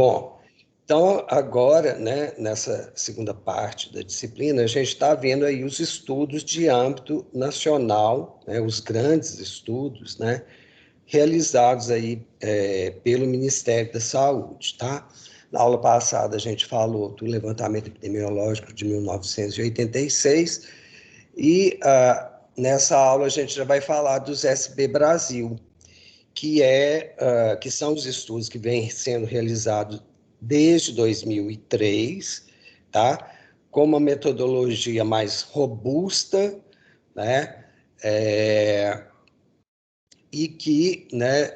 Bom, então agora, né, nessa segunda parte da disciplina, a gente está vendo aí os estudos de âmbito nacional, né, os grandes estudos, né, realizados aí pelo Ministério da Saúde, tá? Na aula passada a gente falou do levantamento epidemiológico de 1986 e nessa aula a gente já vai falar dos SB Brasil, que são os estudos que vêm sendo realizados desde 2003, tá? Com uma metodologia mais robusta, né? E que, né,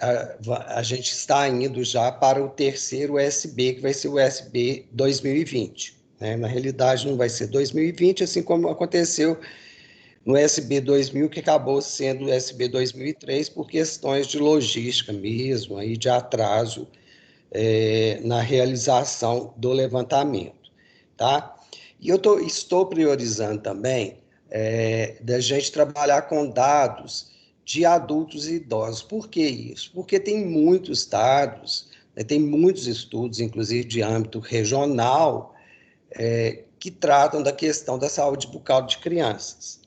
a gente está indo já para o terceiro USB, que vai ser o USB 2020. Né? Na realidade, não vai ser 2020, assim como aconteceu no SB 2000, que acabou sendo o SB 2003 por questões de logística mesmo, aí de atraso na realização do levantamento, tá? E eu estou priorizando também da gente trabalhar com dados de adultos e idosos. Por que isso? Porque tem muitos dados, né, tem muitos estudos, inclusive de âmbito regional, que tratam da questão da saúde bucal de crianças.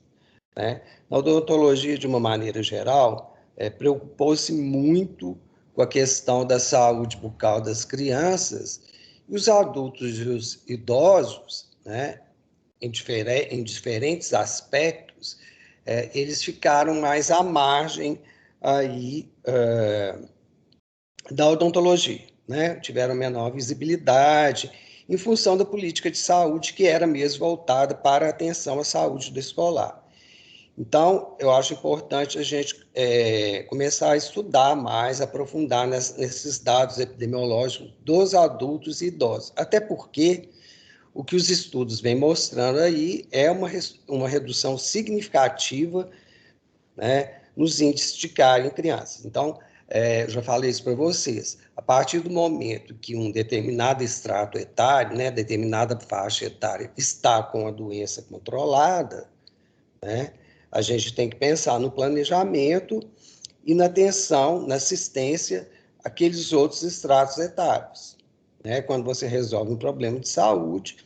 Né? Na odontologia, de uma maneira geral, preocupou-se muito com a questão da saúde bucal das crianças e os adultos e os idosos, né, em diferentes aspectos, eles ficaram mais à margem aí, da odontologia, né? Tiveram menor visibilidade em função da política de saúde que era mesmo voltada para a atenção à saúde do escolar. Então, eu acho importante a gente começar a estudar mais, aprofundar nesses dados epidemiológicos dos adultos e idosos. Até porque o que os estudos vêm mostrando aí é uma redução significativa, né, nos índices de cárie em crianças. Então, eu já falei isso para vocês. A partir do momento que um determinado extrato etário, né, determinada faixa etária está com a doença controlada, né, a gente tem que pensar no planejamento e na atenção, na assistência àqueles outros estratos etários. Né? Quando você resolve um problema de saúde,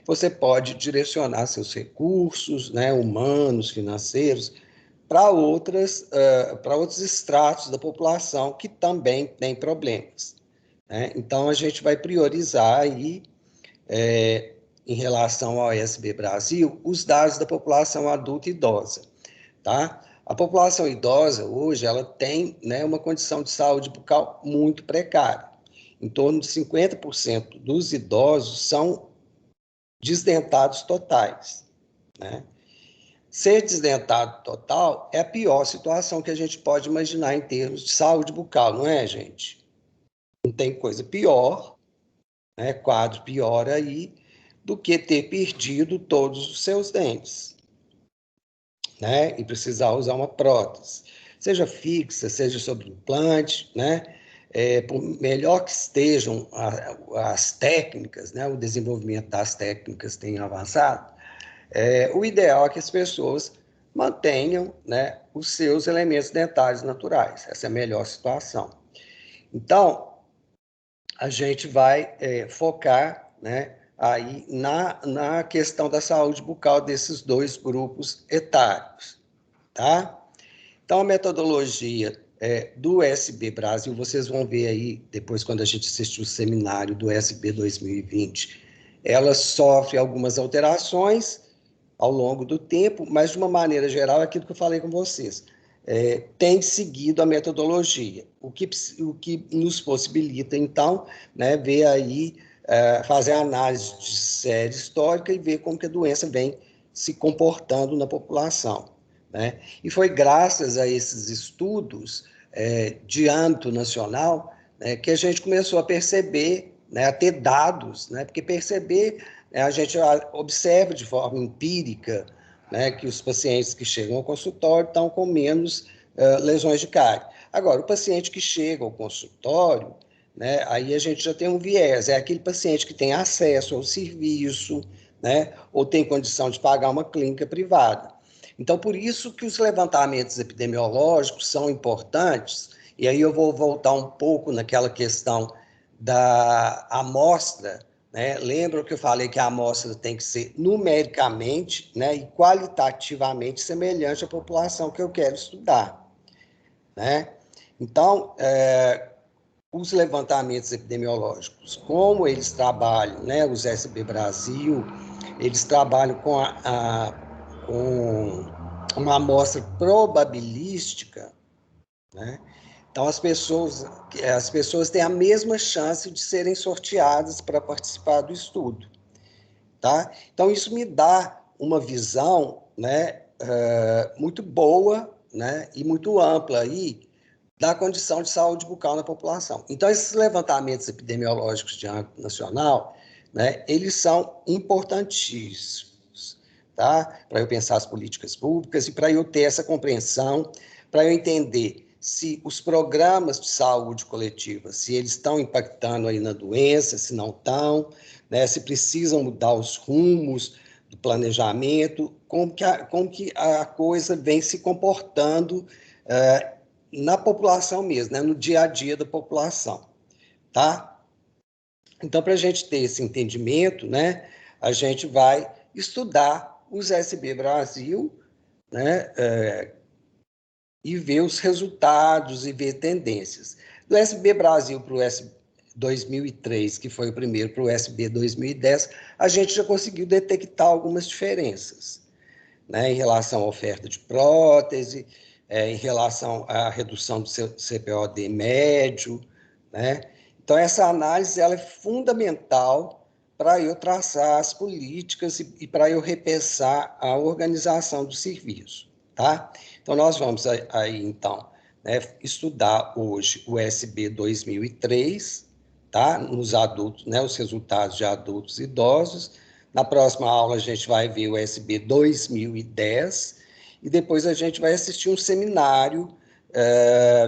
você pode direcionar seus recursos, né, humanos, financeiros, para outros estratos da população que também têm problemas. Né? Então, a gente vai priorizar aí, em relação ao SB Brasil, os dados da população adulta e idosa. Tá? A população idosa, hoje, ela tem, né, uma condição de saúde bucal muito precária. Em torno de 50% dos idosos são desdentados totais. Né? Ser desdentado total é a pior situação que a gente pode imaginar em termos de saúde bucal, não é, gente? Não tem coisa pior, né, quadro pior aí, do que ter perdido todos os seus dentes. Né, e precisar usar uma prótese, seja fixa, seja sobre implante, né, por melhor que estejam as técnicas, né, o desenvolvimento das técnicas tem avançado, o ideal é que as pessoas mantenham, né, os seus elementos dentários naturais, essa é a melhor situação. Então, a gente vai focar, né, aí na questão da saúde bucal desses dois grupos etários, tá? Então, a metodologia do SB Brasil, vocês vão ver aí, depois quando a gente assistir o seminário do SB 2020, ela sofre algumas alterações ao longo do tempo, mas, de uma maneira geral, é aquilo que eu falei com vocês. Tem seguido a metodologia, o que nos possibilita, então, né, ver aí, fazer a análise de série histórica e ver como que a doença vem se comportando na população. Né? E foi graças a esses estudos de âmbito nacional, né, que a gente começou a perceber, né, a ter dados, né, porque perceber, a gente observa de forma empírica, né, que os pacientes que chegam ao consultório estão com menos lesões de cárie. Agora, o paciente que chega ao consultório, né, aí a gente já tem um viés, é aquele paciente que tem acesso ao serviço, né, ou tem condição de pagar uma clínica privada. Então, por isso que os levantamentos epidemiológicos são importantes, e aí eu vou voltar um pouco naquela questão da amostra, né? Lembra que eu falei que a amostra tem que ser numericamente, né, e qualitativamente semelhante à população que eu quero estudar, né? Então, os levantamentos epidemiológicos, como eles trabalham, né, os SB Brasil, eles trabalham com uma amostra probabilística, né? Então, as pessoas têm a mesma chance de serem sorteadas para participar do estudo, tá? Então, isso me dá uma visão, né, muito boa, né, e muito ampla aí da condição de saúde bucal na população. Então, esses levantamentos epidemiológicos de âmbito nacional, né, eles são importantíssimos, tá? Para eu pensar as políticas públicas e para eu ter essa compreensão, para eu entender se os programas de saúde coletiva, se eles estão impactando aí na doença, se não estão, né, se precisam mudar os rumos do planejamento, como que a coisa vem se comportando na população mesmo, né, no dia a dia da população, tá? Então, para a gente ter esse entendimento, né, a gente vai estudar os SB Brasil, né, e ver os resultados e ver tendências. Do SB Brasil para o SB 2003, que foi o primeiro, para o SB 2010, a gente já conseguiu detectar algumas diferenças, né, em relação à oferta de prótese, em relação à redução do CPOD médio, né? Então, essa análise ela é fundamental para eu traçar as políticas e para eu repensar a organização do serviço, tá? Então, nós vamos aí então, né, estudar hoje o SB 2003, tá? Nos adultos, né, os resultados de adultos e idosos. Na próxima aula, a gente vai ver o SB 2010 e depois a gente vai assistir um seminário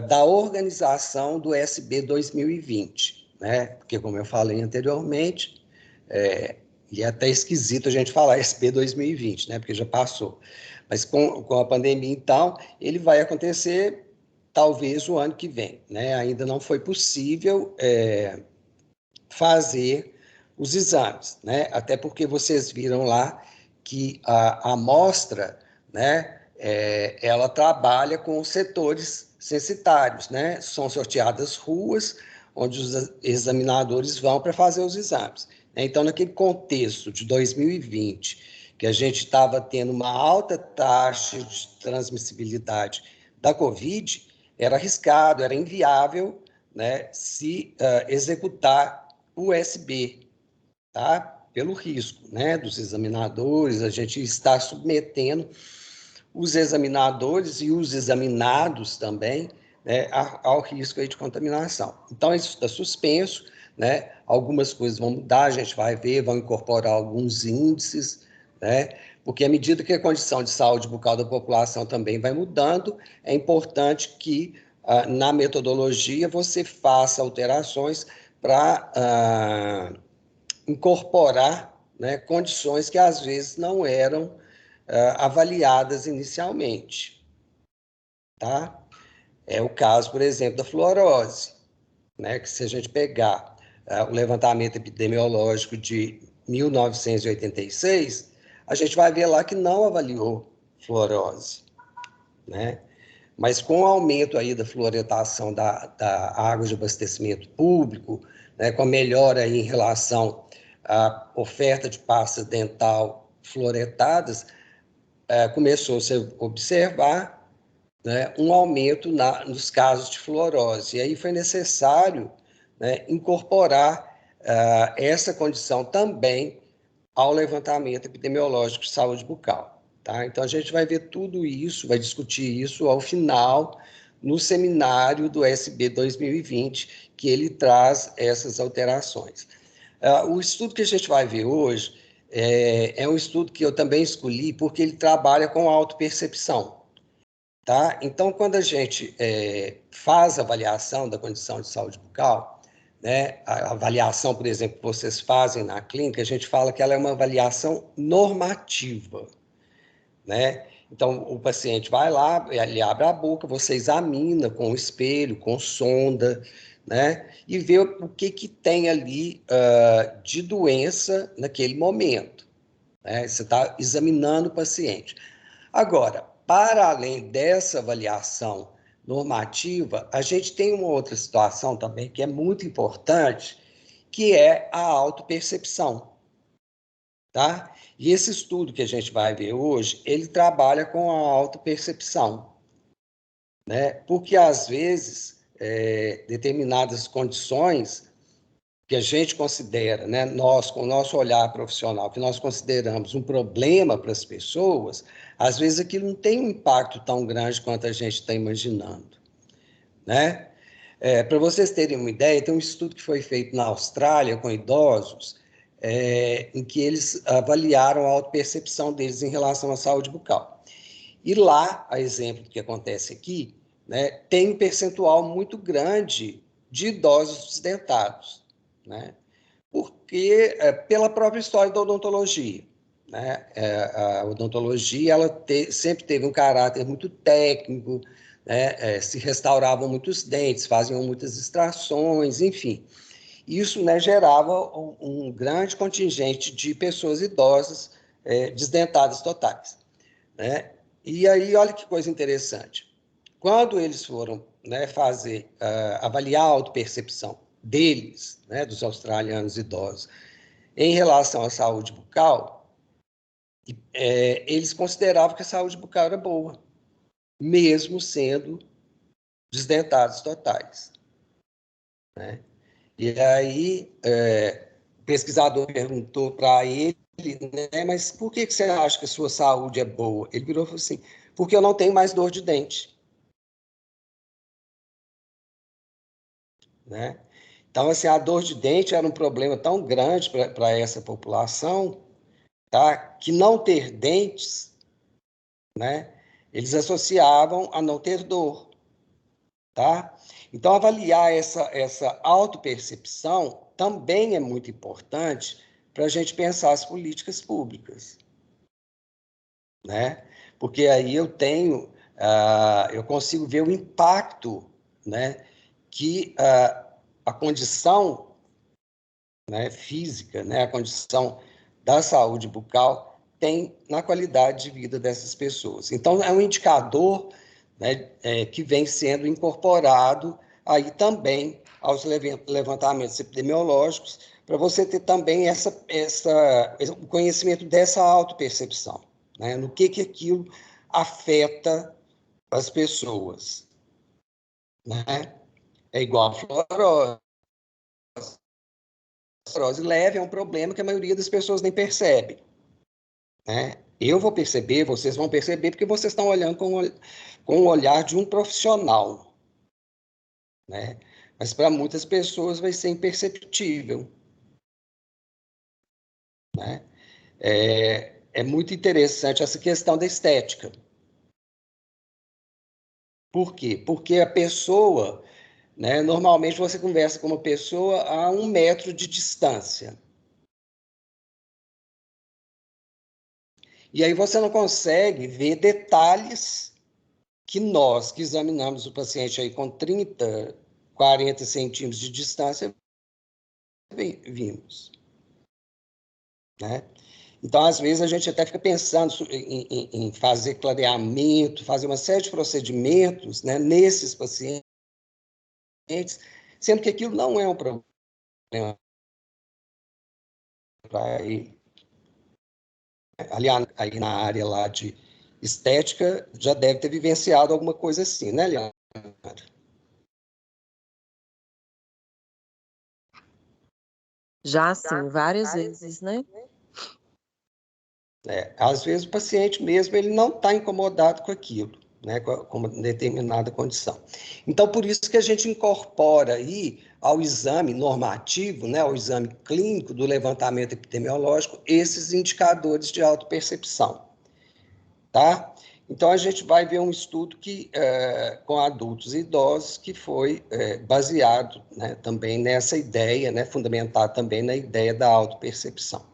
da organização do SB 2020, né? Porque, como eu falei anteriormente, e é até esquisito a gente falar SB 2020, né? Porque já passou. Mas com a pandemia, então, ele vai acontecer talvez o ano que vem, né? Ainda não foi possível fazer os exames, né? Até porque vocês viram lá que a amostra, né, ela trabalha com os setores censitários, né? São sorteadas ruas onde os examinadores vão para fazer os exames. Então, naquele contexto de 2020, que a gente estava tendo uma alta taxa de transmissibilidade da Covid, era arriscado, era inviável, né, se executar o USB, tá? Pelo risco, né, dos examinadores, a gente está submetendo os examinadores e os examinados também, né, ao risco aí de contaminação. Então, isso está suspenso, né? Algumas coisas vão mudar, a gente vai ver, vão incorporar alguns índices, né? Porque à medida que a condição de saúde bucal da população também vai mudando, é importante que na metodologia você faça alterações para incorporar, né, condições que às vezes não eram avaliadas inicialmente, tá? É o caso, por exemplo, da fluorose, né, que se a gente pegar o levantamento epidemiológico de 1986, a gente vai ver lá que não avaliou fluorose, né? Mas com o aumento aí da fluoretação da água de abastecimento público, né, com a melhora aí em relação à oferta de pastas dental fluoretadas, começou-se a observar, né, um aumento nos casos de fluorose. E aí foi necessário, né, incorporar essa condição também ao levantamento epidemiológico de saúde bucal. Tá? Então, a gente vai ver tudo isso, vai discutir isso ao final, no seminário do SB 2020, que ele traz essas alterações. O estudo que a gente vai ver hoje é um estudo que eu também escolhi porque ele trabalha com autopercepção. Tá? Então, quando a gente faz a avaliação da condição de saúde bucal, né, a avaliação, por exemplo, que vocês fazem na clínica, a gente fala que ela é uma avaliação normativa, né? Então, o paciente vai lá, ele abre a boca, você examina com o espelho, com sonda, né? E ver o que tem ali de doença naquele momento, né? Você está examinando o paciente. Agora, para além dessa avaliação normativa, a gente tem uma outra situação também que é muito importante, que é a autopercepção, tá? E esse estudo que a gente vai ver hoje, ele trabalha com a autopercepção, né? Porque às vezes determinadas condições que a gente considera, né, nós, com o nosso olhar profissional, que nós consideramos um problema para as pessoas, às vezes aquilo não tem um impacto tão grande quanto a gente está imaginando, né? Para vocês terem uma ideia, tem um estudo que foi feito na Austrália com idosos, em que eles avaliaram a autopercepção deles em relação à saúde bucal. E lá, a exemplo do que acontece aqui, né, tem um percentual muito grande de idosos desdentados, né? Porque pela própria história da odontologia, né? A odontologia sempre teve um caráter muito técnico, né? Se restauravam muitos dentes, faziam muitas extrações, enfim. Isso, né, gerava um grande contingente de pessoas idosas desdentadas totais, né? E aí, olha que coisa interessante. Quando eles foram, né, avaliar a autopercepção deles, né, dos australianos idosos, em relação à saúde bucal, eles consideravam que a saúde bucal era boa, mesmo sendo desdentados totais, né? E aí, o pesquisador perguntou para ele, né, mas por que você acha que a sua saúde é boa? Ele virou e falou assim, porque eu não tenho mais dor de dente, né? Então, assim, a dor de dente era um problema tão grande para essa população, tá? Que não ter dentes, né? Eles associavam a não ter dor, tá? Então, avaliar essa autopercepção também é muito importante para a gente pensar as políticas públicas, né? Porque aí eu consigo ver o impacto, né? Que a condição, né, física, né, a condição da saúde bucal tem na qualidade de vida dessas pessoas. Então, é um indicador, né, que vem sendo incorporado aí também aos levantamentos epidemiológicos, para você ter também o conhecimento dessa autopercepção, né, no que aquilo afeta as pessoas, né? É igual a fluorose. A fluorose leve é um problema que a maioria das pessoas nem percebe, né? Eu vou perceber, vocês vão perceber, porque vocês estão olhando com o olhar de um profissional, né? Mas para muitas pessoas vai ser imperceptível, né? É muito interessante essa questão da estética. Por quê? Porque a pessoa, né, normalmente você conversa com uma pessoa a 1 metro de distância. E aí você não consegue ver detalhes que nós, que examinamos o paciente aí com 30, 40 centímetros de distância, vimos, né? Então, às vezes, a gente até fica pensando em fazer clareamento, fazer uma série de procedimentos, né, nesses pacientes, sendo que aquilo não é um problema para ele. Aliás, aí na área lá de estética, já deve ter vivenciado alguma coisa assim, né, Leandro? Já sim, várias vezes, né? Às vezes o paciente mesmo ele não está incomodado com aquilo, né, com uma determinada condição. Então, por isso que a gente incorpora aí ao exame normativo, né, ao exame clínico do levantamento epidemiológico, esses indicadores de autopercepção, tá? Então, a gente vai ver um estudo com adultos e idosos que foi baseado, né, também nessa ideia, né, fundamentado também na ideia da autopercepção.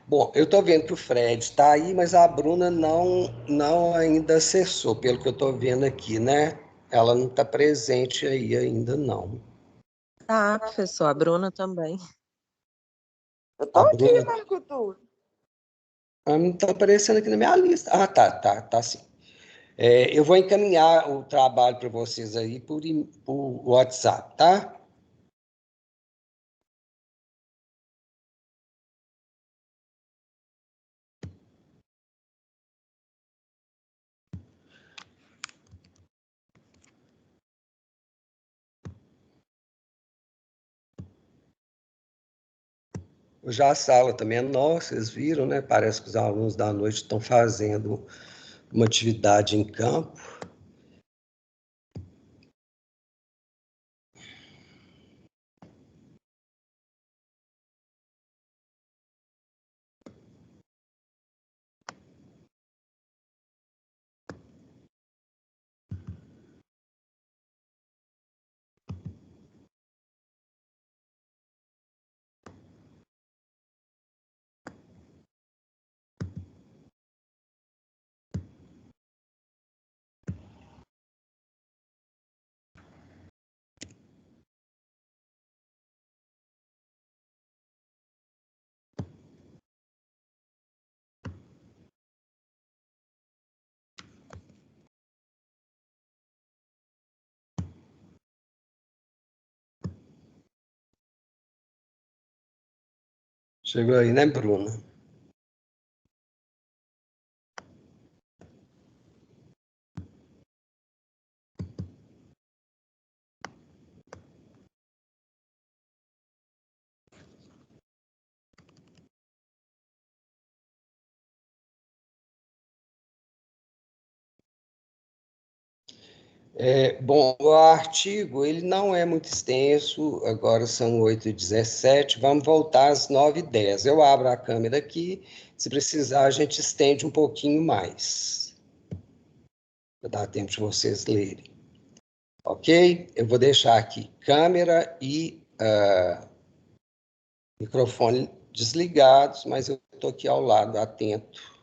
Bom, eu estou vendo que o Fred está aí, mas a Bruna não ainda acessou, pelo que eu estou vendo aqui, né? Ela não está presente aí ainda, não. Tá, professor, a Bruna também. Eu tô A aqui, Bruna Marco Túlio. não está aparecendo aqui na minha lista. Ah, tá sim. Eu vou encaminhar o trabalho para vocês aí por WhatsApp, tá? Já a sala também é nossa, vocês viram, né? Parece que os alunos da noite estão fazendo uma atividade em campo. Chegou aí, né, Bruna? Bom, o artigo ele não é muito extenso, agora são 8h17, vamos voltar às 9h10. Eu abro a câmera aqui, se precisar a gente estende um pouquinho mais, para dar tempo de vocês lerem. Ok? Eu vou deixar aqui câmera e microfone desligados, mas eu estou aqui ao lado, atento.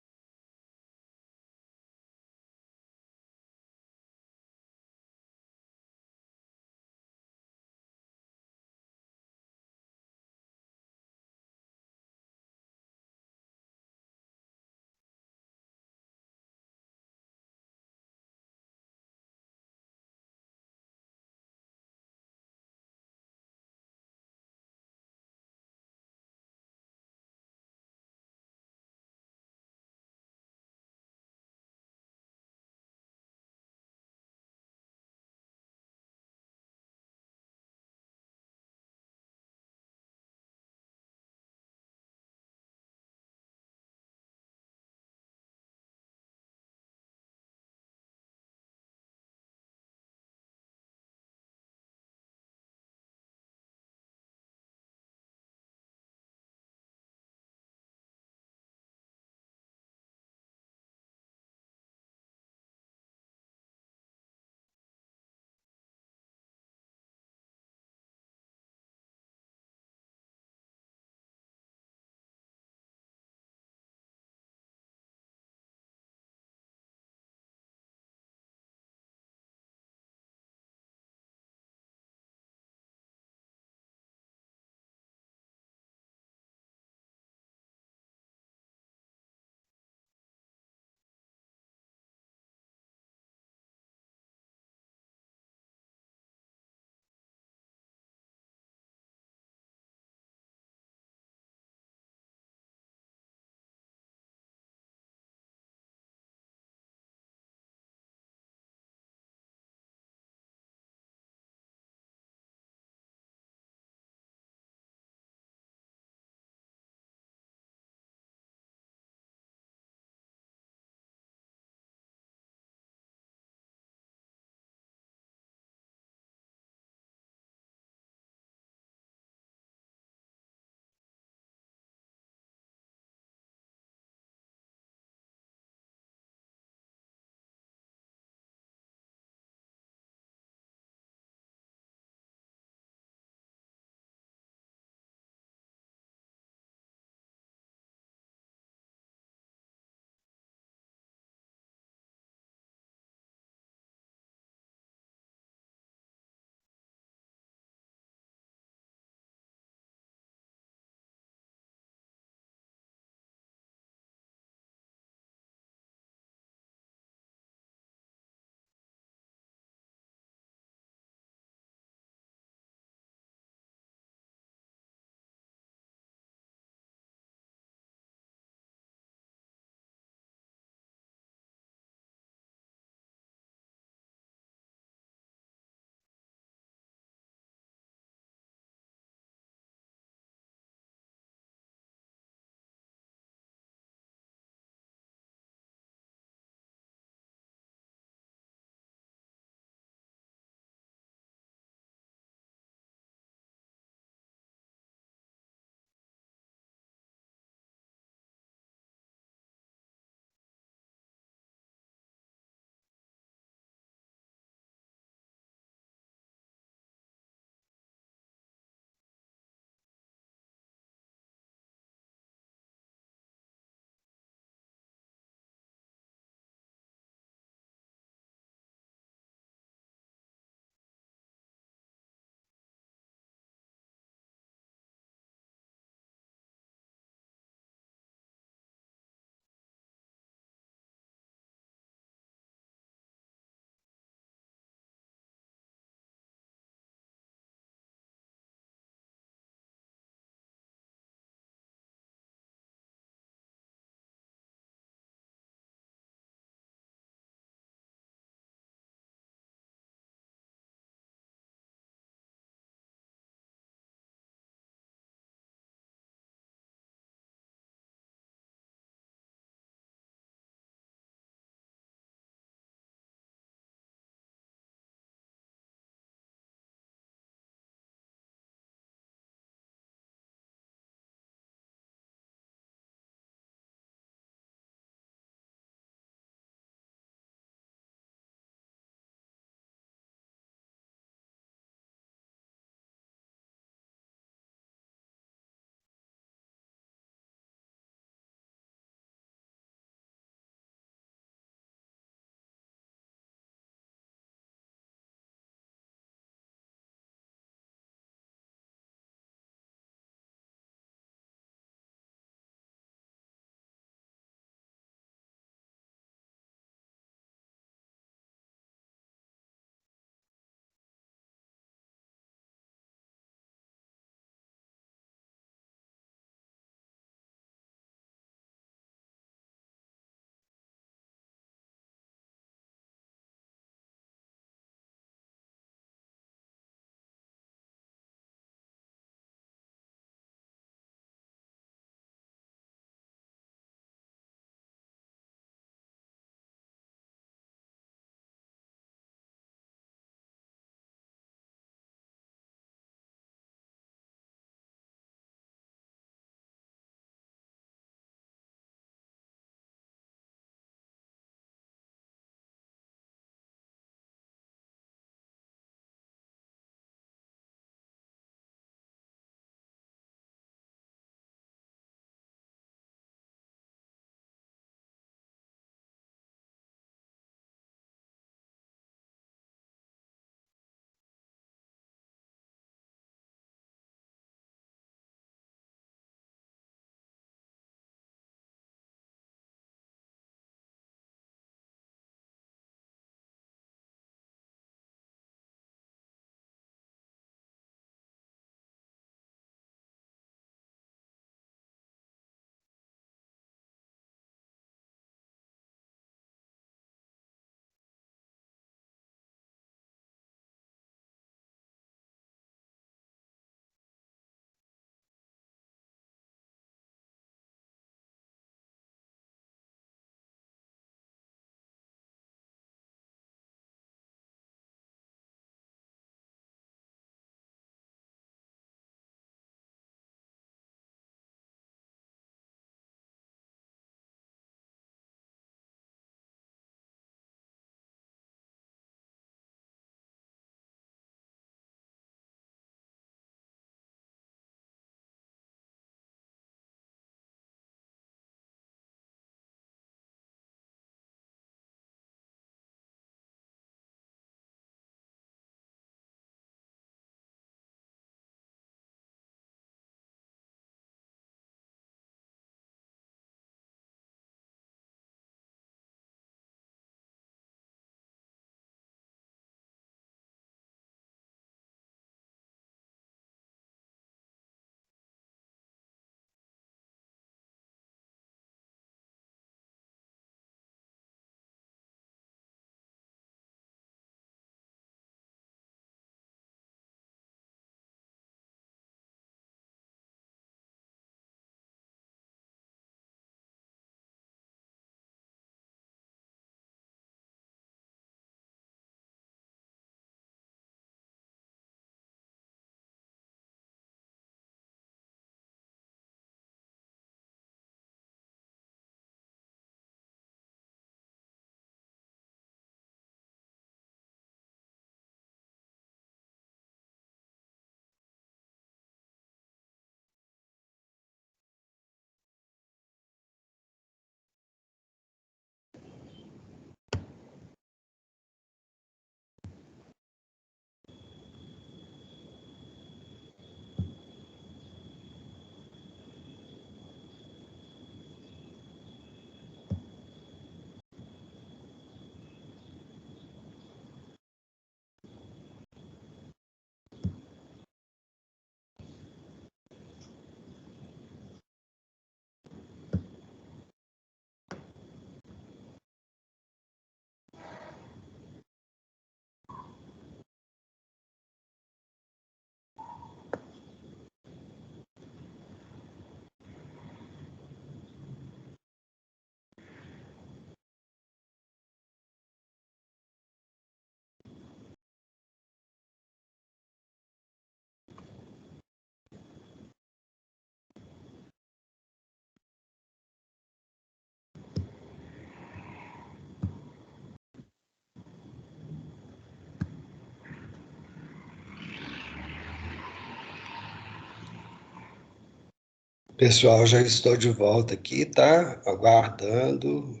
Pessoal, já estou de volta aqui, tá? Aguardando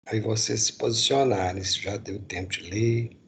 aí vocês se posicionarem, se já deu tempo de ler.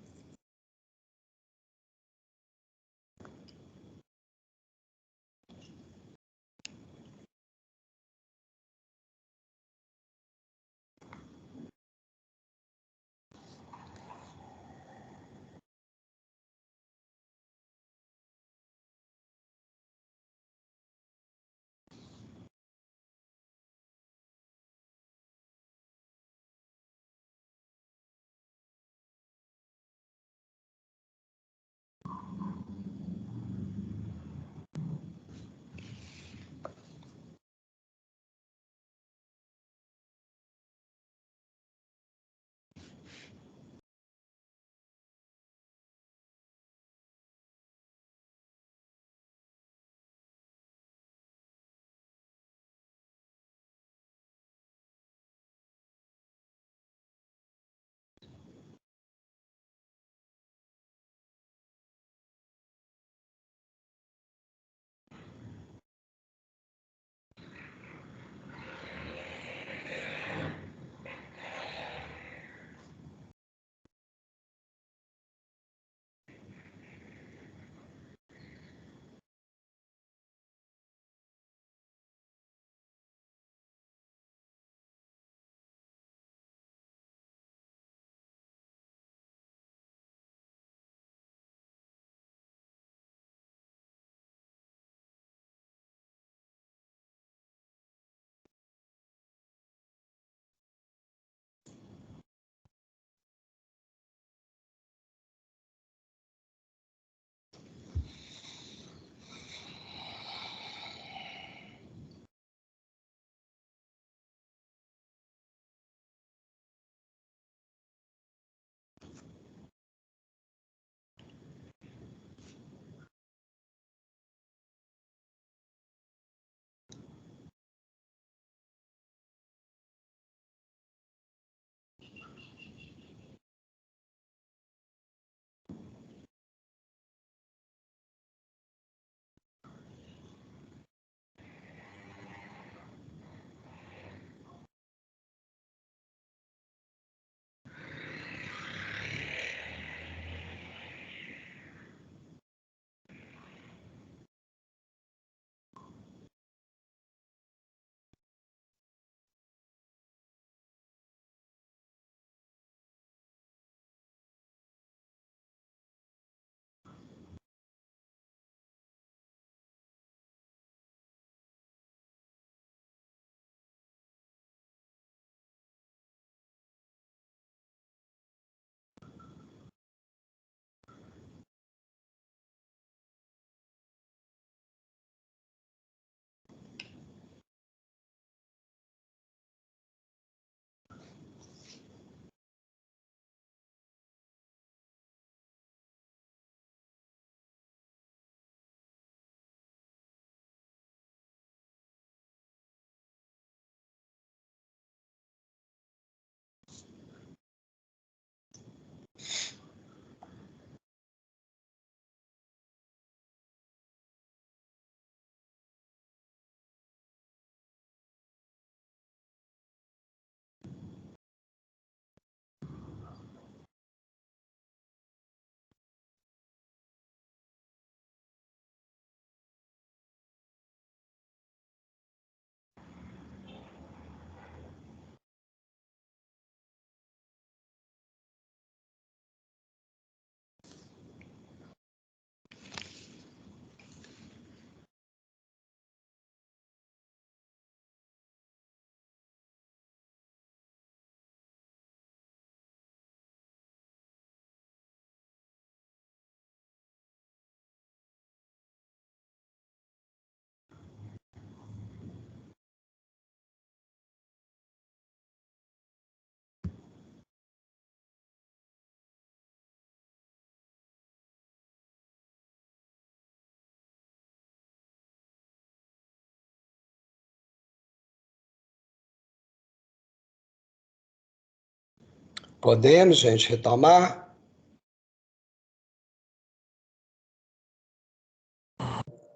Podemos, gente, retomar?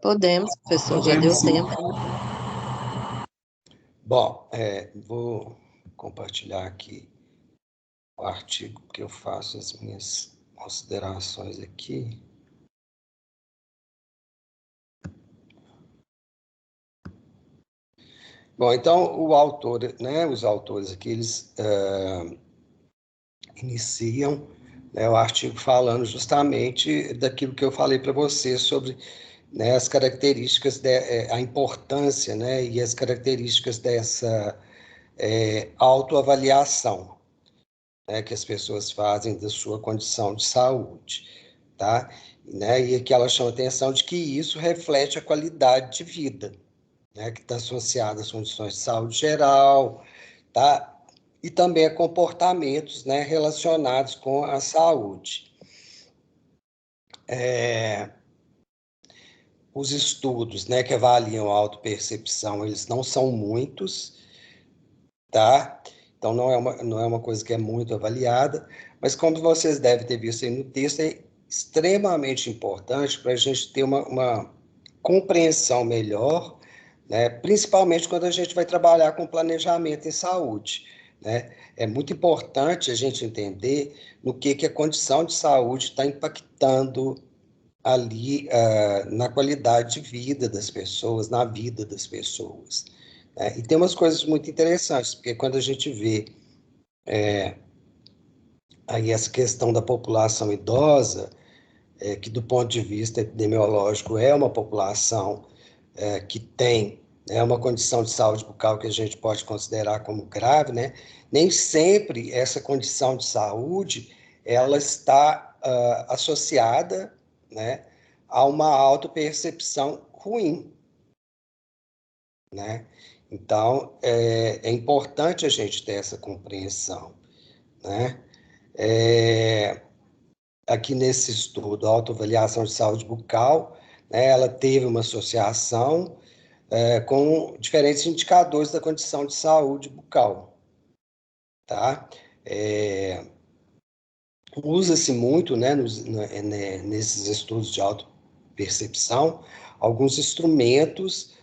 Podemos, professor, já deu tempo. Bom, vou compartilhar aqui o artigo que eu faço as minhas considerações aqui. Bom, então o autor, né, os autores aqui, eles iniciam, né, o artigo falando justamente daquilo que eu falei para você sobre, né, as características, a importância, né, e as características dessa autoavaliação, né, que as pessoas fazem da sua condição de saúde, tá? Né, e aqui ela chama a atenção de que isso reflete a qualidade de vida, né, que está associada às condições de saúde geral, tá? E também a comportamentos, né, relacionados com a saúde. Os estudos, né, que avaliam a autopercepção, eles não são muitos, tá? Então, não é uma coisa que é muito avaliada, mas como vocês devem ter visto aí no texto, é extremamente importante para a gente ter uma compreensão melhor, né? Principalmente quando a gente vai trabalhar com planejamento em saúde, né? É muito importante a gente entender no que a condição de saúde está impactando ali na qualidade de vida das pessoas, na vida das pessoas. E tem umas coisas muito interessantes, porque quando a gente vê aí essa questão da população idosa, que do ponto de vista epidemiológico é uma população que tem uma condição de saúde bucal que a gente pode considerar como grave, né? Nem sempre essa condição de saúde ela está associada, né, a uma autopercepção ruim, né? Então, é importante a gente ter essa compreensão, né? Aqui nesse estudo, a autoavaliação de saúde bucal, né, ela teve uma associação com diferentes indicadores da condição de saúde bucal, tá? Usa-se muito, né, nesses estudos de autopercepção, alguns instrumentos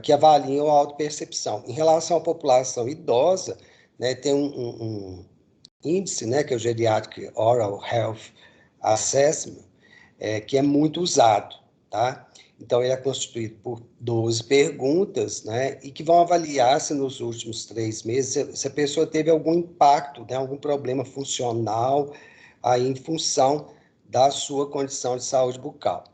que avaliam a autopercepção. Em relação à população idosa, né, tem um índice, né, que é o Geriatric Oral Health Assessment, que é muito usado, tá? Então, ele é constituído por 12 perguntas, né, e que vão avaliar se nos últimos 3 meses se a pessoa teve algum impacto, né, algum problema funcional aí em função da sua condição de saúde bucal.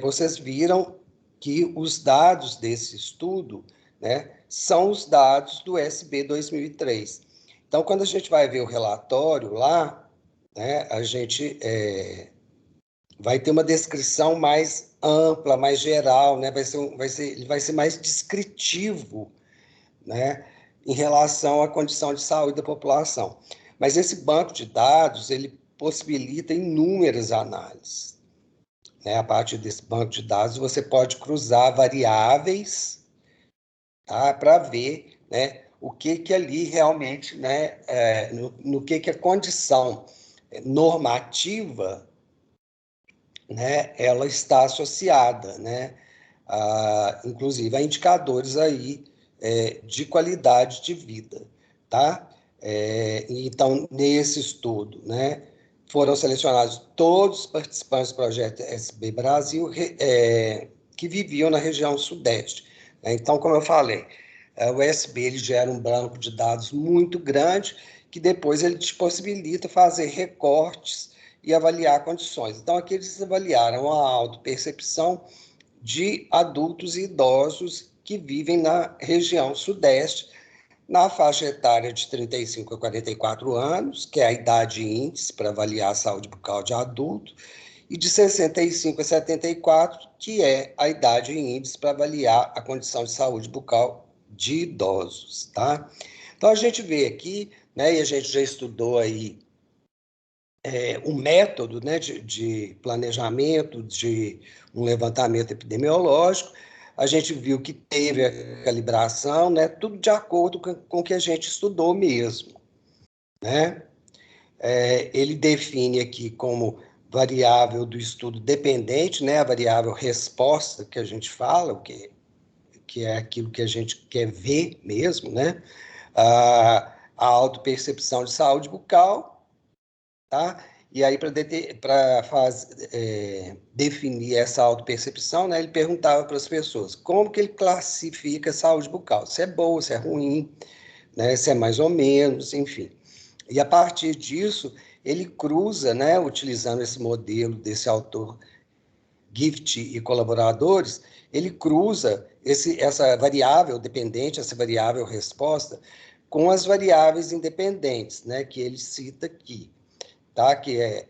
Vocês viram que os dados desse estudo, né, são os dados do SB 2003. Então, quando a gente vai ver o relatório lá, né, a gente vai ter uma descrição mais ampla, mais geral, né, ele vai ser mais descritivo, né, em relação à condição de saúde da população. Mas esse banco de dados, ele possibilita inúmeras análises, né? A partir desse banco de dados, você pode cruzar variáveis, tá? Para ver, né, o que ali realmente, né, no que a condição normativa, né, ela está associada, né, inclusive a indicadores aí de qualidade de vida, tá? Então, nesse estudo, né, foram selecionados todos os participantes do projeto SB Brasil que viviam na região sudeste. Então, como eu falei, o SB ele gera um banco de dados muito grande que depois ele te possibilita fazer recortes e avaliar condições. Então, aqui eles avaliaram a autopercepção de adultos e idosos que vivem na região sudeste, na faixa etária de 35 a 44 anos, que é a idade índice para avaliar a saúde bucal de adulto, e de 65 a 74, que é a idade índice para avaliar a condição de saúde bucal de idosos, tá? Então, a gente vê aqui, né, e a gente já estudou aí o método, né, de planejamento, de um levantamento epidemiológico, a gente viu que teve a calibração, né, tudo de acordo com o que a gente estudou mesmo, né? Ele define aqui como variável do estudo dependente, né, a variável resposta que a gente fala, que que é aquilo que a gente quer ver mesmo, né? A autopercepção de saúde bucal, tá? E aí, para definir essa autopercepção, né, ele perguntava para as pessoas como que ele classifica a saúde bucal, se é boa, se é ruim, né, se é mais ou menos, enfim. E a partir disso, ele cruza, né, utilizando esse modelo desse autor Gift e colaboradores, ele cruza essa variável dependente, essa variável resposta, com as variáveis independentes, né, que ele cita aqui, tá? Que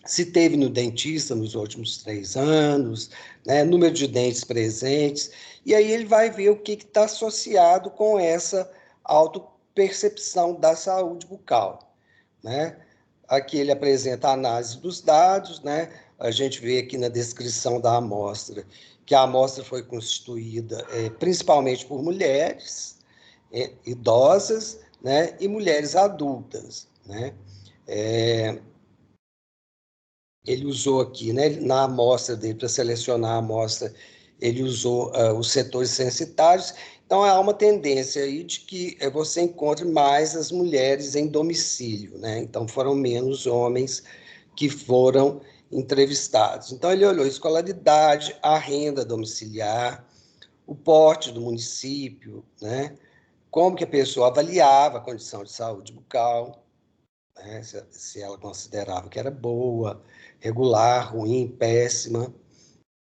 se teve no dentista nos últimos 3 anos, né, número de dentes presentes, e aí ele vai ver o que está associado com essa autopercepção da saúde bucal, né? Aqui ele apresenta a análise dos dados, né? A gente vê aqui na descrição da amostra que a amostra foi constituída principalmente por mulheres idosas, né? E mulheres adultas, né? Ele usou aqui, né? Na amostra dele, para selecionar a amostra, ele usou os setores censitários. Então, há uma tendência aí de que você encontre mais as mulheres em domicílio, né? Então, foram menos homens que foram entrevistados. Então, ele olhou a escolaridade, a renda domiciliar, o porte do município, né? Como que a pessoa avaliava a condição de saúde bucal, né? Se ela considerava que era boa, regular, ruim, péssima,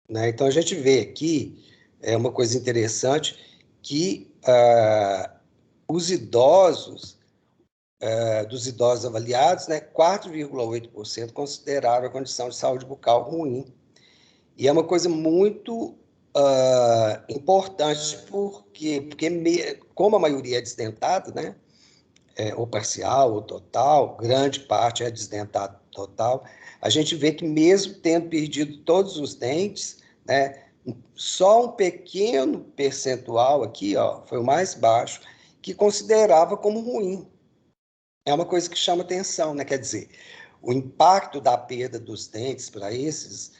né? Então, a gente vê aqui uma coisa interessante, que os idosos, dos idosos avaliados, né, 4,8% consideraram a condição de saúde bucal ruim. E é uma coisa muito importante, porque como a maioria é desdentada, né, ou parcial ou total, grande parte é desdentado total, a gente vê que mesmo tendo perdido todos os dentes, né, só um pequeno percentual aqui, ó, foi o mais baixo, que considerava como ruim. É uma coisa que chama atenção, né? Quer dizer, o impacto da perda dos dentes para esses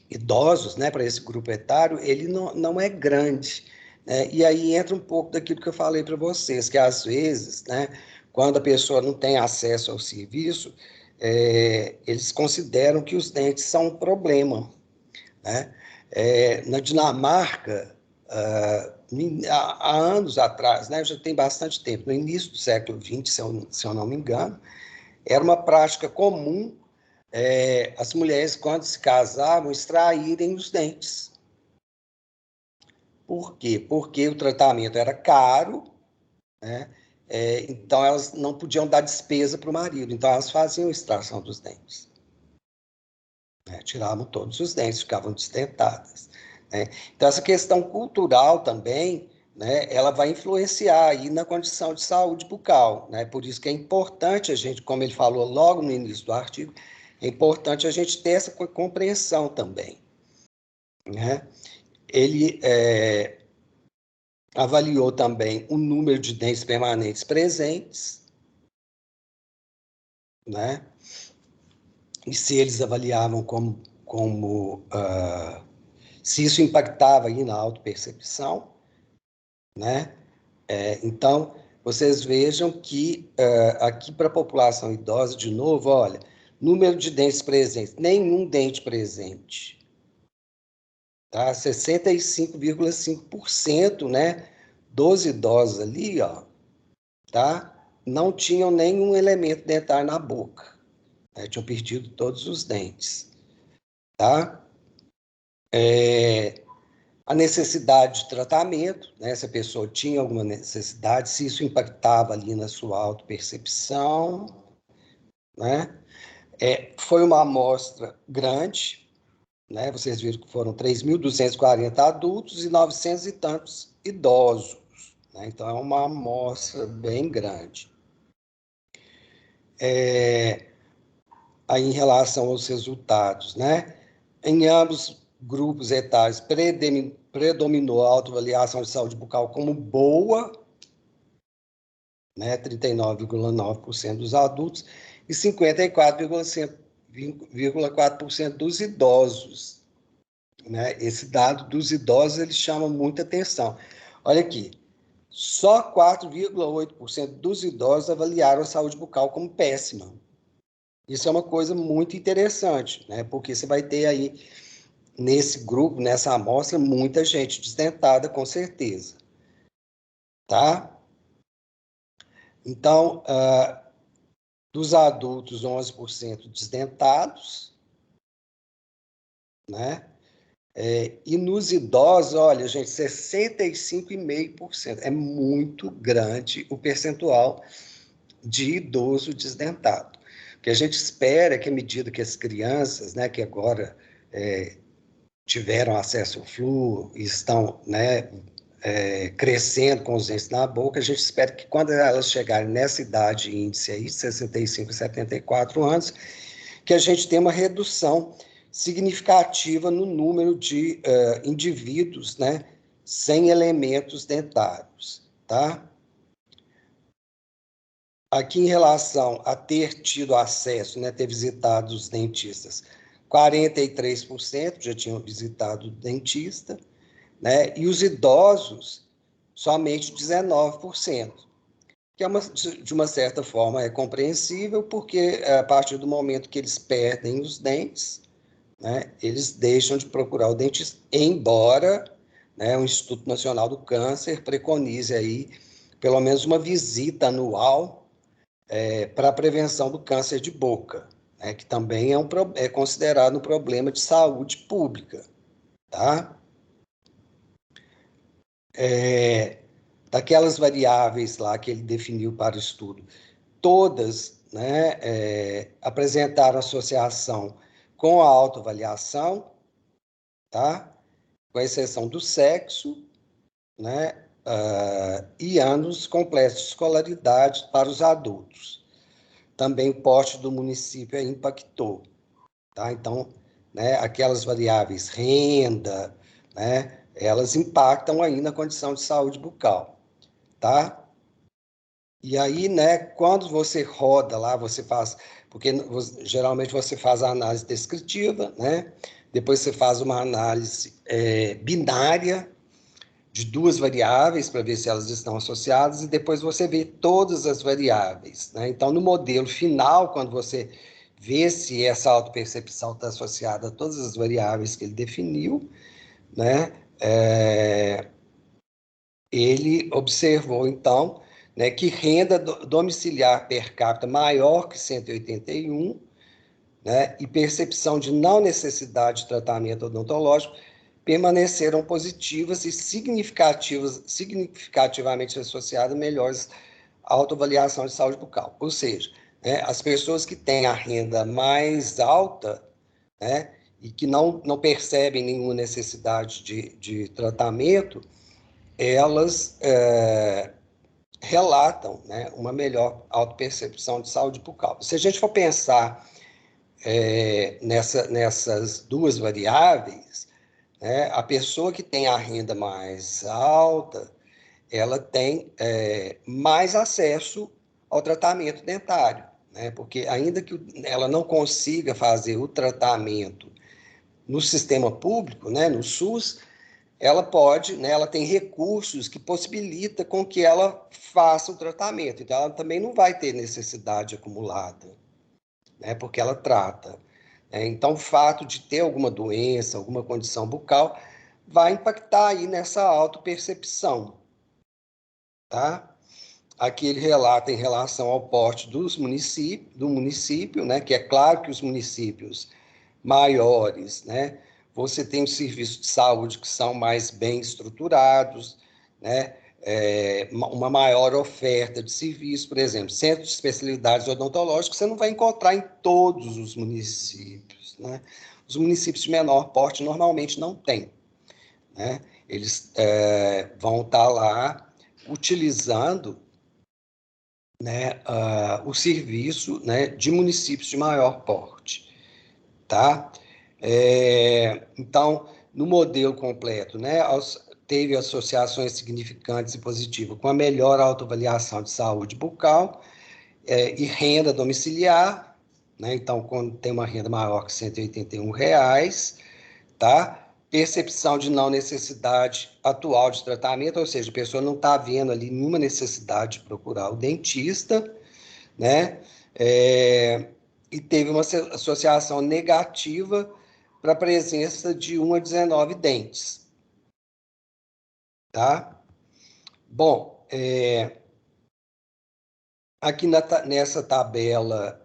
idosos, né, para esse grupo etário, ele não é grande, né? E aí entra um pouco daquilo que eu falei para vocês, que às vezes, né, quando a pessoa não tem acesso ao serviço, eles consideram que os dentes são um problema, né? Na Dinamarca, há anos atrás, né, já tem bastante tempo, no início do século XX, se eu não me engano, era uma prática comum as mulheres, quando se casavam, extraírem os dentes. Por quê? Porque o tratamento era caro, né? Então elas não podiam dar despesa para o marido, então elas faziam extração dos dentes. Tiravam todos os dentes, ficavam destentadas, né? Então, essa questão cultural também, né, ela vai influenciar aí na condição de saúde bucal, né? Por isso que é importante a gente, como ele falou logo no início do artigo, é importante a gente ter essa compreensão também, né? Ele avaliou também o número de dentes permanentes presentes, né? E se eles avaliavam se isso impactava aí na autopercepção, né? Então, vocês vejam que aqui para a população idosa, de novo, olha, número de dentes presentes, nenhum dente presente, tá? 65,5%, né, dos idosos ali, ó, tá? Não tinham nenhum elemento dentário na boca, né? Tinham perdido todos os dentes, tá? A necessidade de tratamento, né? Se a pessoa tinha alguma necessidade, se isso impactava ali na sua autopercepção, né? Foi uma amostra grande, né? Vocês viram que foram 3.240 adultos e 900 e tantos idosos, né? Então, é uma amostra bem grande. Aí, em relação aos resultados, né? Em ambos grupos etários, predominou a autoavaliação de saúde bucal como boa, né? 39,9% dos adultos e 54,4% dos idosos, né? Esse dado dos idosos, ele chama muita atenção. Olha aqui, só 4,8% dos idosos avaliaram a saúde bucal como péssima. Isso é uma coisa muito interessante, né? Porque você vai ter aí, nesse grupo, nessa amostra, muita gente desdentada, com certeza. Tá? Então, dos adultos, 11% desdentados, né? E nos idosos, olha, gente, 65,5%. É muito grande o percentual de idoso desdentado. O que a gente espera é que, à medida que as crianças, né, que agora tiveram acesso ao flu e estão, né, crescendo com os dentes na boca, a gente espera que quando elas chegarem nessa idade índice aí, 65 e 74 anos, que a gente tenha uma redução significativa no número de indivíduos, né, sem elementos dentários, tá? Aqui em relação a ter tido acesso, né, ter visitado os dentistas, 43% já tinham visitado o dentista, né, e os idosos, somente 19%, que é de uma certa forma é compreensível, porque a partir do momento que eles perdem os dentes, né, eles deixam de procurar o dentista, embora, né, o Instituto Nacional do Câncer preconize aí pelo menos uma visita anual para a prevenção do câncer de boca, né, que também é considerado um problema de saúde pública, tá? Daquelas variáveis lá que ele definiu para o estudo, todas, né, apresentaram associação com a autoavaliação, tá? Com exceção do sexo, né, e anos completos de escolaridade para os adultos. Também o porte do município impactou, tá? Então, né, aquelas variáveis renda, né, elas impactam aí na condição de saúde bucal, tá? E aí, né, quando você roda lá, você faz, porque geralmente você faz a análise descritiva, né? Depois você faz uma análise binária de duas variáveis para ver se elas estão associadas e depois você vê todas as variáveis, né? Então, no modelo final, quando você vê se essa autopercepção está associada a todas as variáveis que ele definiu, né? Ele observou, então, né, que renda domiciliar per capita maior que 181, né, e percepção de não necessidade de tratamento odontológico permaneceram positivas e significativamente associadas a melhores autoavaliação de saúde bucal. Ou seja, né, as pessoas que têm a renda mais alta, né, e que não percebem nenhuma necessidade de tratamento, elas relatam, né, uma melhor autopercepção de saúde bucal. Se a gente for pensar nessas duas variáveis, né, a pessoa que tem a renda mais alta, ela tem mais acesso ao tratamento dentário, né, porque ainda que ela não consiga fazer o tratamento no sistema público, né, no SUS, ela pode, né, ela tem recursos que possibilita com que ela faça o tratamento. Então, ela também não vai ter necessidade acumulada, né, porque ela trata. Então, o fato de ter alguma doença, alguma condição bucal, vai impactar aí nessa autopercepção, tá? Aqui ele relata em relação ao porte do município, né, que é claro que os municípios maiores, né, você tem os serviços de saúde que são mais bem estruturados, né, uma maior oferta de serviços, por exemplo, centro de especialidades odontológicas, você não vai encontrar em todos os municípios, né? Os municípios de menor porte normalmente não têm, né? Eles vão estar lá utilizando, né, o serviço, né, de municípios de maior porte, tá? Então, no modelo completo, né, teve associações significantes e positivas com a melhor autoavaliação de saúde bucal e renda domiciliar, né? Então, quando tem uma renda maior que R$ 181, tá? percepção de não necessidade atual de tratamento, ou seja, a pessoa não está vendo ali nenhuma necessidade de procurar o dentista, né? E teve uma associação negativa para a presença de 1 a 19 dentes, tá? Bom, aqui nessa tabela,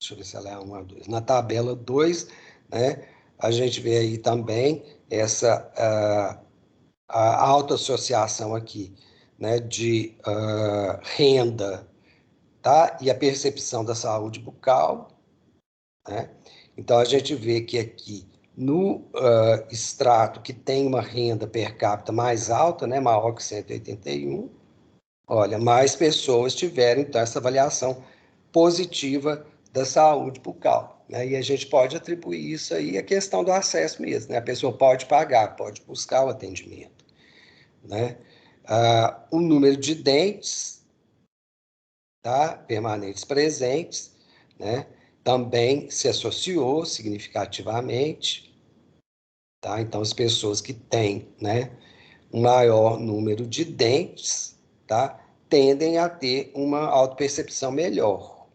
deixa eu ver se ela é 1 a 2. Na tabela 2, né, a gente vê aí também essa a autoassociação aqui, né, de renda, tá? E a percepção da saúde bucal, né? Então, a gente vê que aqui, no extrato que tem uma renda per capita mais alta, né, maior que 181, olha, mais pessoas tiveram, então, essa avaliação positiva da saúde bucal, né? E a gente pode atribuir isso aí à questão do acesso mesmo, né? A pessoa pode pagar, pode buscar o atendimento, né? O número de dentes, tá? Permanentes presentes, né? Também se associou significativamente, tá? Então, as pessoas que têm, né, um maior número de dentes, tá, tendem a ter uma autopercepção melhor,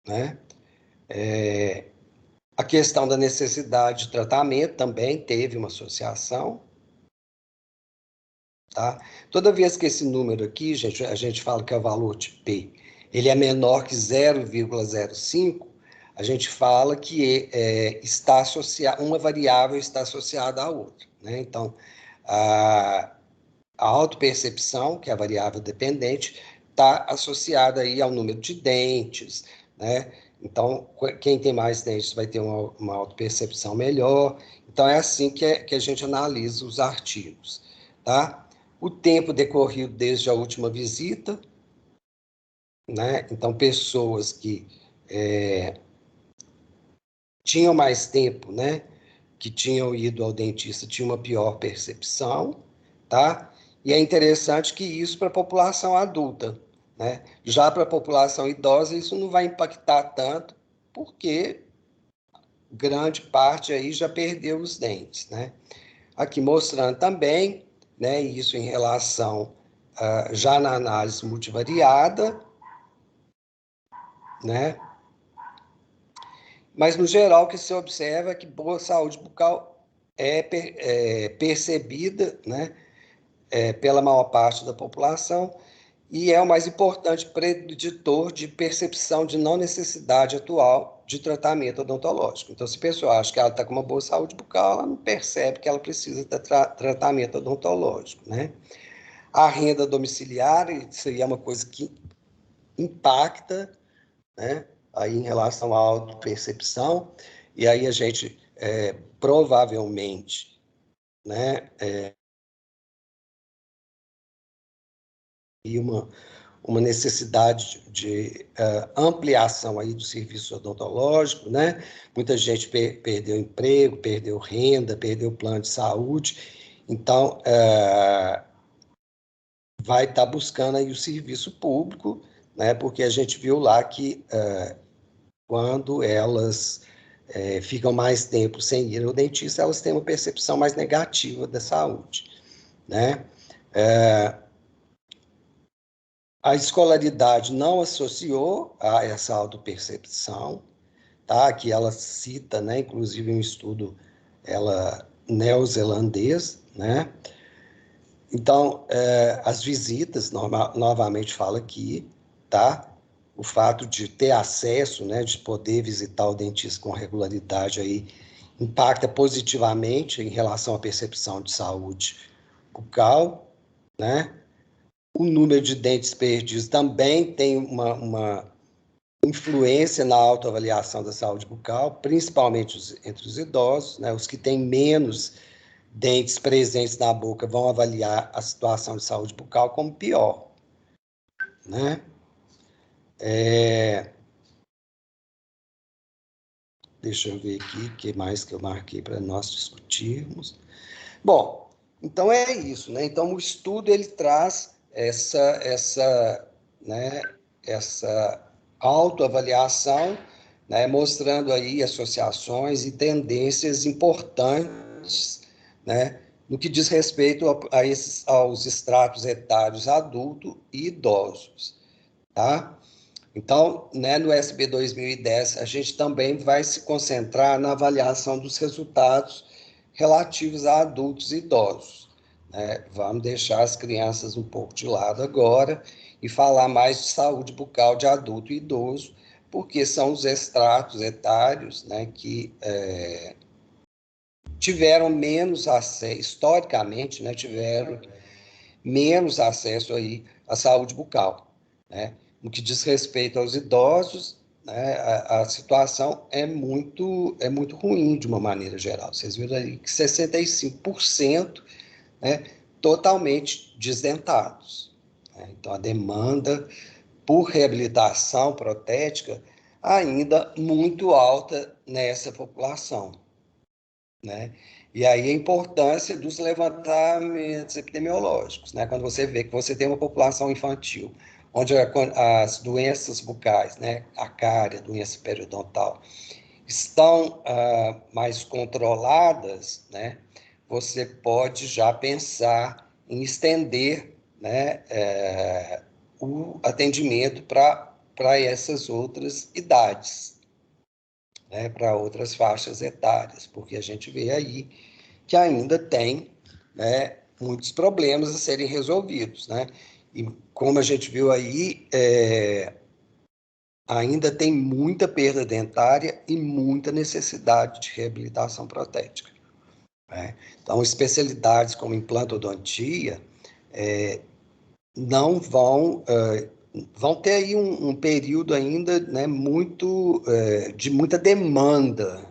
né? A questão da necessidade de tratamento também teve uma associação, tá? Toda vez que esse número aqui, gente, a gente fala que é o valor de P, ele é menor que 0,05, a gente fala que está associado, uma variável está associada à outra, né? Então, a autopercepção, que é a variável dependente, está associada aí ao número de dentes, né? Então, quem tem mais dentes vai ter uma autopercepção melhor. Então, é assim que a gente analisa os artigos, tá? O tempo decorrido desde a última visita, né? Então, pessoas que tinham mais tempo, né, que tinham ido ao dentista, tinham uma pior percepção, tá? E é interessante que isso para a população adulta, né? Já para a população idosa, isso não vai impactar tanto, porque grande parte aí já perdeu os dentes, né? Aqui mostrando também, né, isso em relação, já na análise multivariada, né? Mas, no geral, o que se observa é que boa saúde bucal é percebida, né, pela maior parte da população e é o mais importante preditor de percepção de não necessidade atual de tratamento odontológico. Então, se a pessoa acha que ela está com uma boa saúde bucal, ela não percebe que ela precisa de tratamento odontológico, né? A renda domiciliar, isso aí é uma coisa que impacta, né, aí em relação à autopercepção, e aí a gente provavelmente, né, e uma necessidade de ampliação aí do serviço odontológico, né? Muita gente perdeu emprego, perdeu renda, perdeu plano de saúde, então vai estar buscando aí o serviço público, né? Porque a gente viu lá que quando elas ficam mais tempo sem ir ao dentista, elas têm uma percepção mais negativa da saúde, né? A escolaridade não associou a essa autopercepção, tá? Que ela cita, né, inclusive um estudo neozelandês, né? Então, as visitas, novamente falo aqui, tá? O fato de ter acesso, né, de poder visitar o dentista com regularidade aí, impacta positivamente em relação à percepção de saúde bucal, né? O número de dentes perdidos também tem uma influência na autoavaliação da saúde bucal, principalmente entre os idosos, né? Os que têm menos dentes presentes na boca vão avaliar a situação de saúde bucal como pior, né? Deixa eu ver aqui o que mais que eu marquei para nós discutirmos. Bom, então é isso, né? Então o estudo ele traz essa autoavaliação, né, mostrando aí associações e tendências importantes, né, no que diz respeito aos estratos etários adulto e idosos, tá? Então, né, no SB 2010, a gente também vai se concentrar na avaliação dos resultados relativos a adultos e idosos, né? Vamos deixar as crianças um pouco de lado agora e falar mais de saúde bucal de adulto e idoso, porque são os estratos etários, né, que tiveram menos acesso, historicamente, né, tiveram menos acesso aí à saúde bucal, né? No que diz respeito aos idosos, né, a situação é muito ruim de uma maneira geral. Vocês viram aí que 65%, né, totalmente desdentados, né? Então, a demanda por reabilitação protética ainda muito alta nessa população, né? E aí a importância dos levantamentos epidemiológicos, né? Quando você vê que você tem uma população infantil, onde as doenças bucais, né, a cárie, a doença periodontal, estão mais controladas, né? Você pode já pensar em estender, né, o atendimento para essas outras idades, né, para outras faixas etárias, porque a gente vê aí que ainda tem, né, muitos problemas a serem resolvidos, né? E como a gente viu aí, ainda tem muita perda dentária e muita necessidade de reabilitação protética, né? Então, especialidades como implantodontia não vão ter aí um período ainda, né, de muita demanda,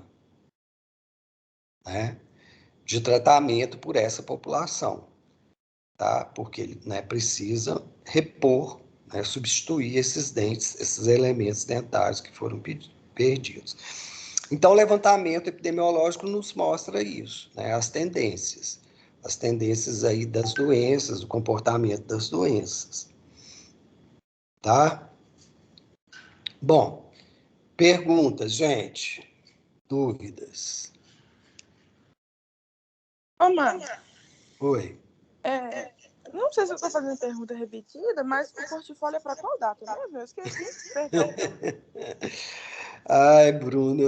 né, de tratamento por essa população, tá? Porque, né, precisa repor, né, substituir esses dentes, esses elementos dentários que foram perdidos. Então, o levantamento epidemiológico nos mostra isso, né, as tendências aí das doenças, do comportamento das doenças, tá? Bom, perguntas, gente, dúvidas? Ô, mano, Oi. não sei se eu tô fazendo pergunta repetida, mas o portfólio é para qual data mesmo? Eu esqueci, perdão. Ai, Bruno,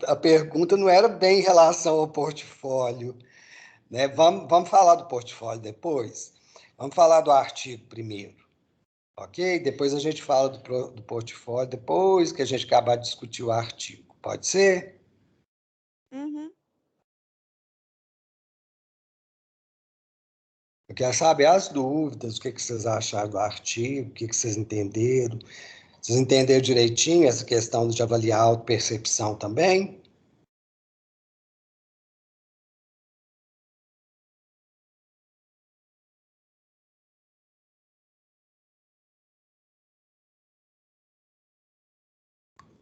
a pergunta não era bem em relação ao portfólio, né? Vamos falar do portfólio depois? Vamos falar do artigo primeiro, ok? Depois a gente fala do portfólio, depois que a gente acabar de discutir o artigo. Pode ser? Uhum. Eu quero saber as dúvidas, o que vocês acharam do artigo, o que vocês entenderam. Vocês entenderam direitinho essa questão de avaliar a autopercepção também?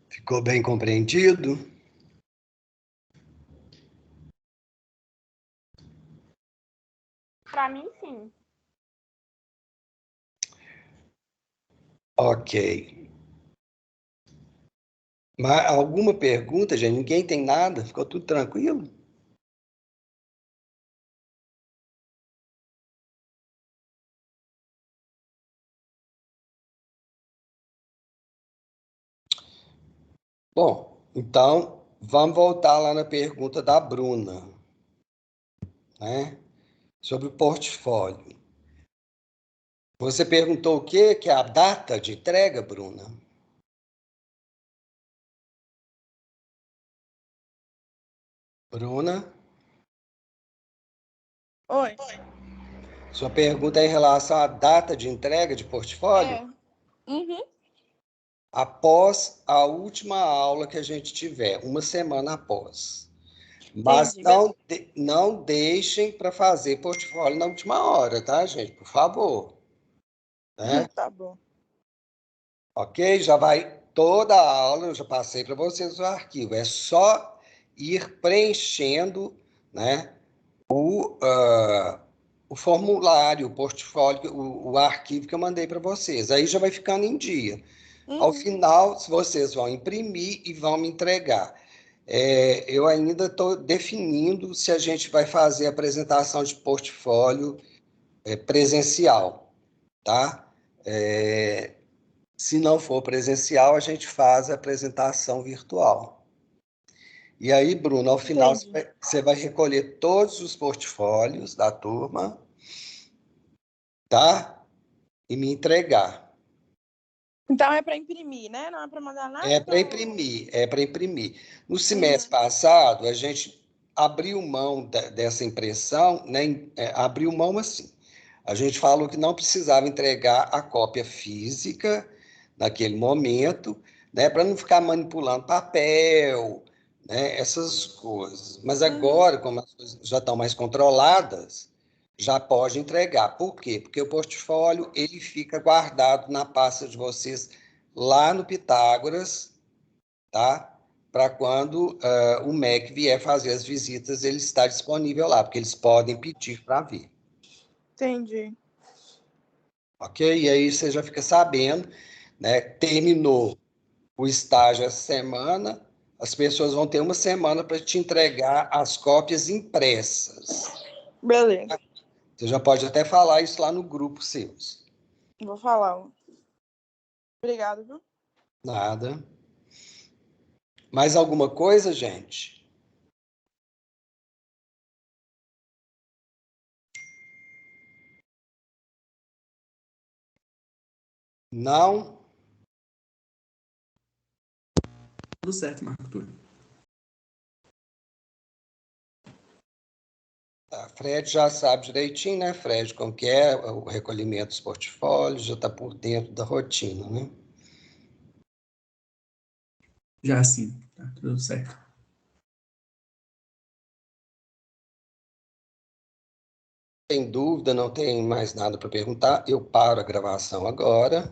Ficou bem compreendido? Para mim, sim. Ok. Mas alguma pergunta, gente? Ninguém tem nada? Ficou tudo tranquilo? Bom, então vamos voltar lá na pergunta da Bruna, né? Sobre o portfólio. Você perguntou o quê? Que é a data de entrega, Bruna? Bruna, Oi. sua pergunta é em relação à data de entrega de portfólio? Uhum. Após a última aula que a gente tiver, uma semana após. Mas Entendi. não deixem para fazer portfólio na última hora, tá, gente? Por favor. Né? Tá bom. Ok? Já vai toda a aula, eu já passei para vocês o arquivo. É só ir preenchendo, né, o formulário, o portfólio, o arquivo que eu mandei para vocês. Aí já vai ficando em dia. Ao final, vocês vão imprimir e vão me entregar. Eu ainda estou definindo se a gente vai fazer a apresentação de portfólio presencial, tá? Se não for presencial, a gente faz a apresentação virtual. E aí, Bruno, ao final, você vai recolher todos os portfólios da turma, tá? E me entregar. Então é para imprimir, né? Não é para mandar nada? É para imprimir. No semestre passado, a gente abriu mão dessa impressão, né? Abriu mão assim. A gente falou que não precisava entregar a cópia física naquele momento, né? Para não ficar manipulando papel, né? Essas coisas. Mas agora, como as coisas já estão mais controladas, já pode entregar. Por quê? Porque o portfólio ele fica guardado na pasta de vocês lá no Pitágoras, tá? Para quando o MEC vier fazer as visitas, ele está disponível lá, porque eles podem pedir para vir. Entendi. Ok? E aí você já fica sabendo, né? Terminou o estágio essa semana, as pessoas vão ter uma semana para te entregar as cópias impressas. Beleza. Você já pode até falar isso lá no grupo seus. Vou falar. Obrigado, viu? Nada. Mais alguma coisa, gente? Não? Tudo certo, Marco Túlio. A Fred já sabe direitinho, né, Fred, como que é o recolhimento dos portfólios, já está por dentro da rotina, né? Já sim, tá tudo certo. Sem dúvida, não tem mais nada para perguntar. Eu paro a gravação agora.